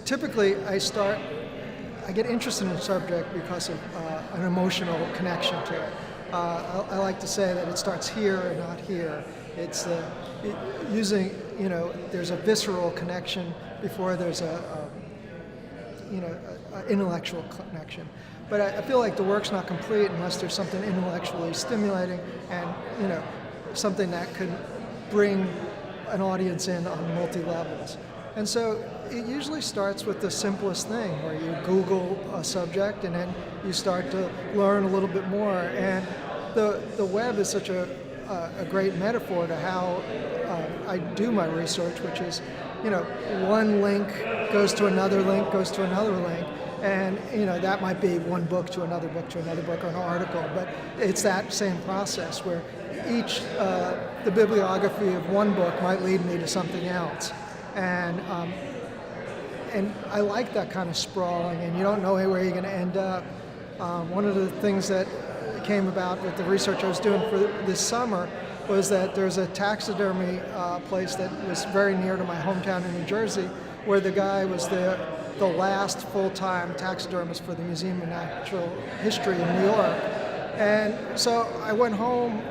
typically I get interested in a subject because of an emotional connection to it. I like to say that it starts here and not here. It's using, there's a visceral connection before there's a intellectual connection. But I feel like the work's not complete unless there's something intellectually stimulating and, something that could bring an audience in on multi-levels. And so it usually starts with the simplest thing, where you Google a subject and then you start to learn a little bit more. And the web is such a great metaphor to how I do my research, which is, one link goes to another link, goes to another link. And, that might be one book to another book to another book or an article, but it's that same process where the bibliography of one book might lead me to something else. And I like that kind of sprawling, and you don't know where you're going to end up. One of the things that came about with the research I was doing for this summer was that there's a taxidermy place that was very near to my hometown in New Jersey, where the guy was the last full-time taxidermist for the Museum of Natural History in New York. And so I went home,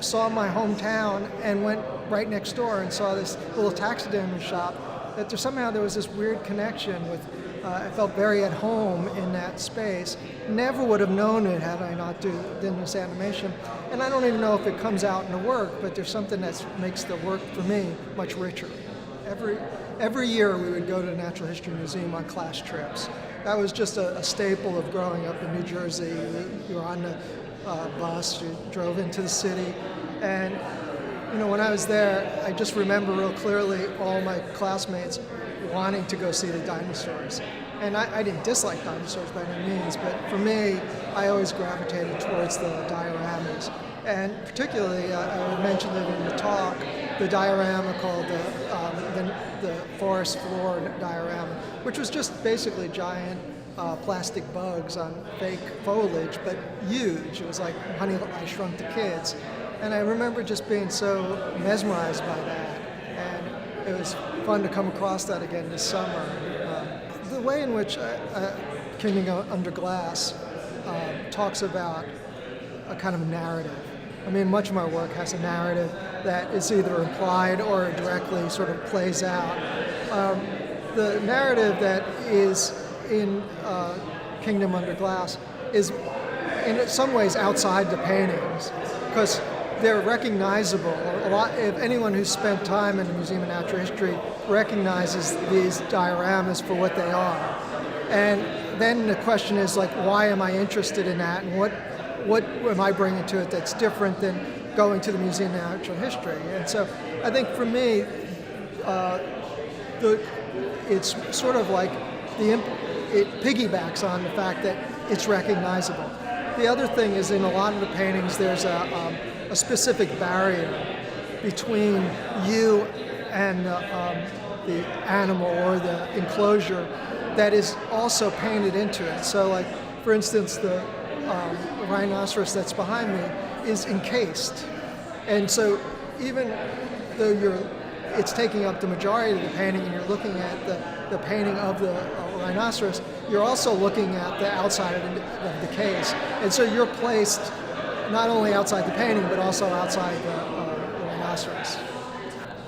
saw my hometown, and went right next door and saw this little taxidermy shop. That somehow there was this weird connection with, I felt very at home in that space. Never would have known it had I not done this animation. And I don't even know if it comes out in the work, but there's something that makes the work for me much richer. Every year we would go to the Natural History Museum on class trips. That was just a staple of growing up in New Jersey. You were on the bus, you drove into the city, and when I was there, I just remember real clearly all my classmates wanting to go see the dinosaurs. And I didn't dislike dinosaurs by any means, but for me, I always gravitated towards the dioramas. And particularly, I mentioned it in the talk, the diorama called the forest floor diorama, which was just basically giant plastic bugs on fake foliage, but huge. It was like Honey, I Shrunk the Kids. And I remember just being so mesmerized by that. And it was fun to come across that again this summer. The way in which Kingdom Under Glass talks about a kind of narrative. I mean, much of my work has a narrative that is either implied or directly sort of plays out. The narrative that is in Kingdom Under Glass is in some ways outside the paintings, because they're recognizable. If anyone who's spent time in the Museum of Natural History recognizes these dioramas for what they are. And then the question is, like, why am I interested in that, and what am I bringing to it that's different than going to the Museum of Natural History? And so I think for me, it's sort of like it piggybacks on the fact that it's recognizable. The other thing is, in a lot of the paintings, there's a specific barrier between you and the animal or the enclosure that is also painted into it. So, like, for instance, the rhinoceros that's behind me is encased. And so even though it's taking up the majority of the painting and you're looking at the painting of the rhinoceros, you're also looking at the outside of the case. And so you're placed not only outside the painting, but also outside the rhinoceros.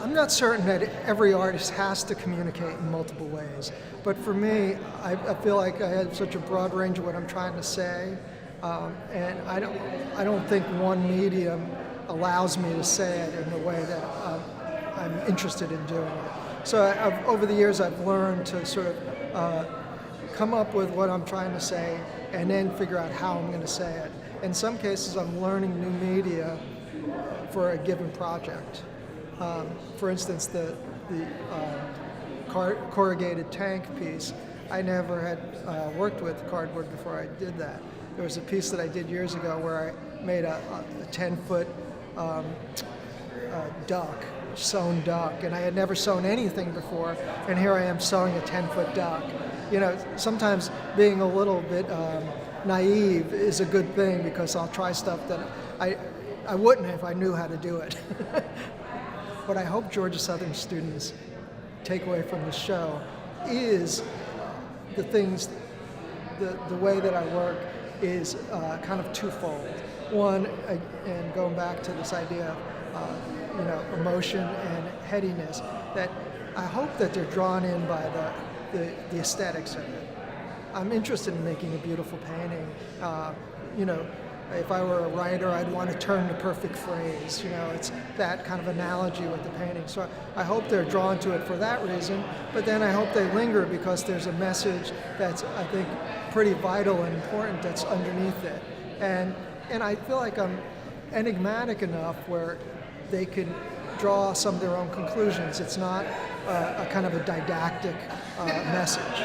I'm not certain that every artist has to communicate in multiple ways, but for me, I feel like I have such a broad range of what I'm trying to say, and I don't think one medium allows me to say it in the way that I'm interested in doing it. So over the years, I've learned to sort of come up with what I'm trying to say and then figure out how I'm going to say it. In some cases, I'm learning new media for a given project. For instance, the corrugated tank piece, I never had worked with cardboard before I did that. There was a piece that I did years ago where I made a 10-foot duck, sewn duck, and I had never sewn anything before, and here I am sewing a 10-foot duck. Sometimes being a little bit naive is a good thing, because I'll try stuff that I wouldn't if I knew how to do it. What I hope Georgia Southern students take away from the show is the things, the way that I work is kind of twofold. One, and going back to this idea of emotion and headiness, that I hope that they're drawn in by the aesthetics of it. I'm interested in making a beautiful painting. If I were a writer, I'd want to turn the perfect phrase. It's that kind of analogy with the painting. So I hope they're drawn to it for that reason, but then I hope they linger because there's a message that's, I think, pretty vital and important that's underneath it. And I feel like I'm enigmatic enough where they can draw some of their own conclusions. It's not a kind of a didactic message.